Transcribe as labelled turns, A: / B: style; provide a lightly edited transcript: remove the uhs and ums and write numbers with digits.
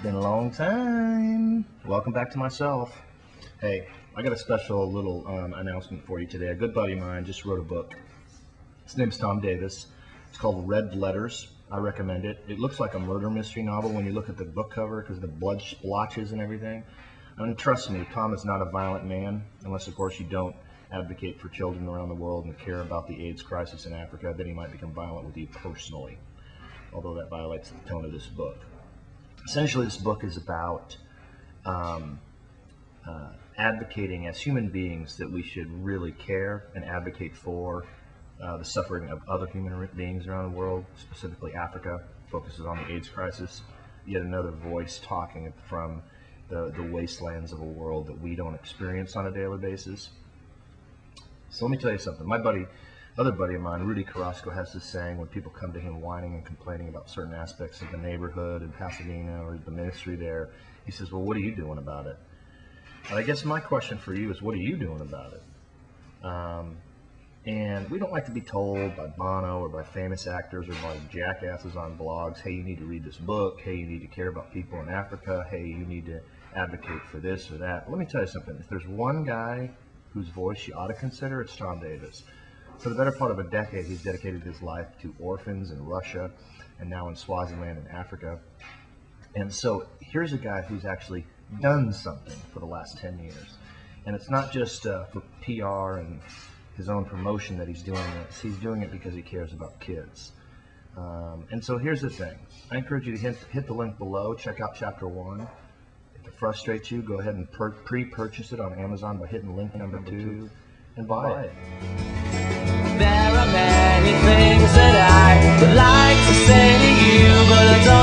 A: been a long time. Welcome back to myself. Hey, I got a special little announcement for you today. A good buddy of mine just wrote a book. His name's Tom Davis. It's called Red Letters. I recommend it. It looks like a murder mystery novel when you look at the book cover because of the blood splotches and everything. And trust me, Tom is not a violent man, unless of course you don't advocate for children around the world and care about the AIDS crisis in Africa. Then he might become violent with you personally, although that violates the tone of this book. Essentially, this book is about advocating as human beings that we should really care and advocate for the suffering of other human beings around the world, specifically Africa. Focuses on the AIDS crisis. Yet another voice talking from the wastelands of a world that we don't experience on a daily basis. So let me tell you something. My other buddy of mine, Rudy Carrasco, has this saying when people come to him whining and complaining about certain aspects of the neighborhood in Pasadena or the ministry there. He says, well, what are you doing about it? And I guess my question for you is, what are you doing about it? And we don't like to be told by Bono or by famous actors or by jackasses on blogs, hey, you need to read this book, hey, you need to care about people in Africa, hey, you need to advocate for this or that. But let me tell you something. If there's one guy whose voice you ought to consider, it's Tom Davis. For the better part of a decade, he's dedicated his life to orphans in Russia and now in Swaziland in Africa. And so here's a guy who's actually done something for the last 10 years. And it's not just for PR and his own promotion that he's doing this. He's doing it because he cares about kids. And so here's the thing. I encourage you to hit the link below. Check out Chapter 1. If it frustrates you, go ahead and pre-purchase it on Amazon by hitting link number 2 and buy it.
B: There are many things that I would like to say to you, but I don't